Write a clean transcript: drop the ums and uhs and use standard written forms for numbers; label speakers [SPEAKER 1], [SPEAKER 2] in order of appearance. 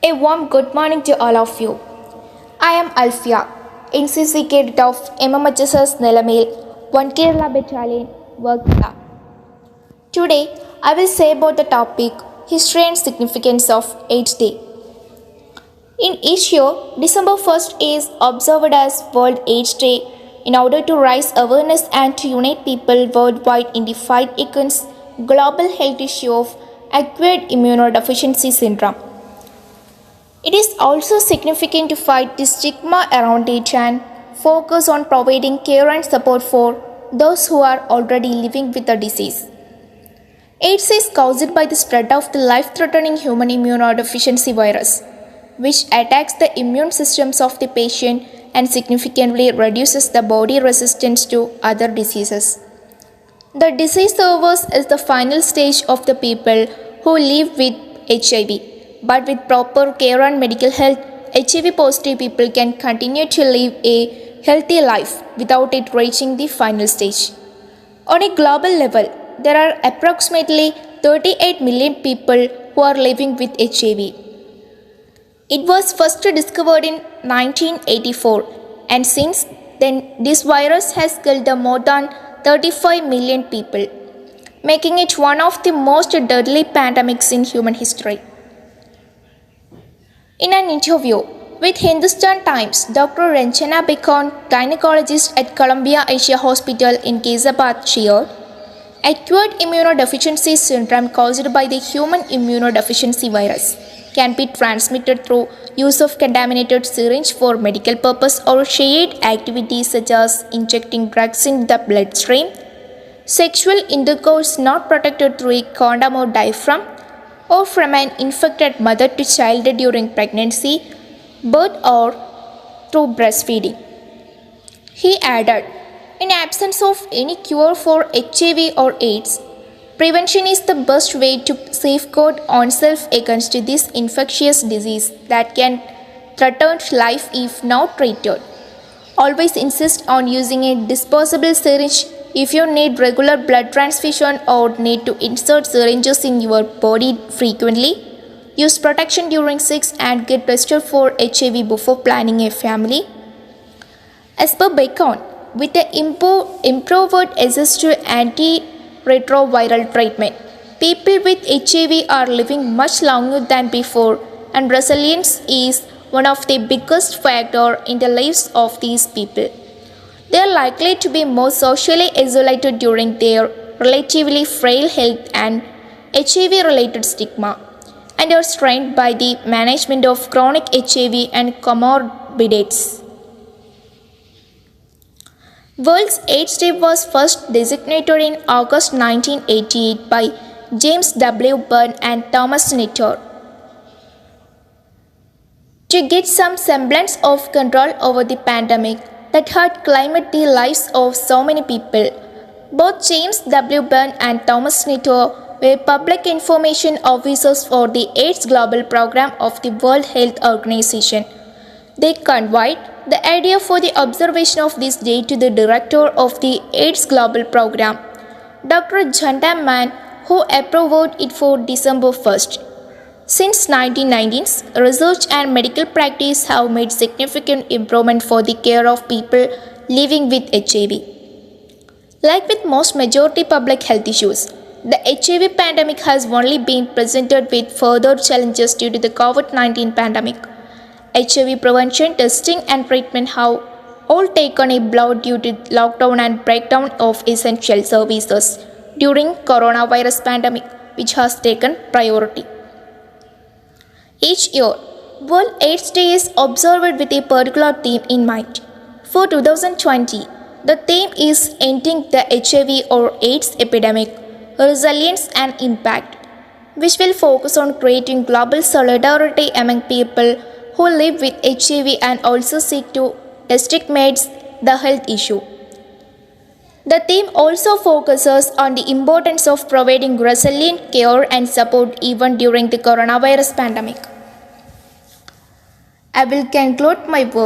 [SPEAKER 1] A warm good morning to all of you. I am Alfia, NCC cadet of MMHSS Nelamil, 1 Kerala Battalion, Varkala. Today, I will say about the topic History and Significance of AIDS Day. In each year, December 1st is observed as World AIDS Day in order to raise awareness and to unite people worldwide in the fight against global health issue of acquired immunodeficiency syndrome. It is also significant to fight the stigma around it and focus on providing care and support for those who are already living with the disease. AIDS is caused by the spread of the life-threatening human immunodeficiency virus, which attacks the immune systems of the patient and significantly reduces the body resistance to other diseases. The disease serves as the final stage of the people who live with HIV. But with proper care and medical health, HIV positive people can continue to live a healthy life without it reaching the final stage. On a global level, there are approximately 38 million people who are living with HIV. It was first discovered in 1984, and since then, this virus has killed more than 35 million people, making it one of the most deadly pandemics in human history. In an interview with Hindustan Times, Dr. Ranjana Bekon, gynecologist at Columbia Asia Hospital in Ghaziabad, shared, acquired immunodeficiency syndrome caused by the human immunodeficiency virus can be transmitted through use of contaminated syringe for medical purpose or shared activities such as injecting drugs in the bloodstream, sexual intercourse not protected through a condom or diaphragm, or from an infected mother to child during pregnancy, birth, or through breastfeeding. He added, in absence of any cure for HIV or AIDS, prevention is the best way to safeguard oneself against this infectious disease that can threaten life if not treated. Always insist on using a disposable syringe if you need regular blood transfusion or need to insert syringes in your body frequently. Use protection during sex and get tested for HIV before planning a family. As per Bacon, with the improved access to antiretroviral treatment, people with HIV are living much longer than before, and resilience is one of the biggest factors in the lives of these people. They are likely to be more socially isolated during their relatively frail health and HIV-related stigma, and are strained by the management of chronic HIV and comorbidities. World's AIDS Day was first designated in August 1988 by James W. Byrne and Thomas Nitor to get some semblance of control over the pandemic that had claimed the lives of so many people. Both James W. Byrne and Thomas Nitor were public information officers for the AIDS Global Program of the World Health Organization. They conveyed the idea for the observation of this day to the director of the AIDS Global Program, Dr. Jhanda Mann, who approved it for December 1st. Since 1990s, research and medical practice have made significant improvement for the care of people living with HIV. Like with most majority public health issues, the HIV pandemic has only been presented with further challenges due to the COVID-19 pandemic. HIV prevention, testing and treatment have all taken a blow due to lockdown and breakdown of essential services during coronavirus pandemic, which has taken priority. Each year, World AIDS Day is observed with a particular theme in mind. For 2020, the theme is Ending the HIV or AIDS Epidemic, Resilience and Impact, which will focus on creating global solidarity among people who live with HIV and also seek to destigmatize the health issue. The theme also focuses on the importance of providing resilient care and support even during the coronavirus pandemic. I will conclude my work.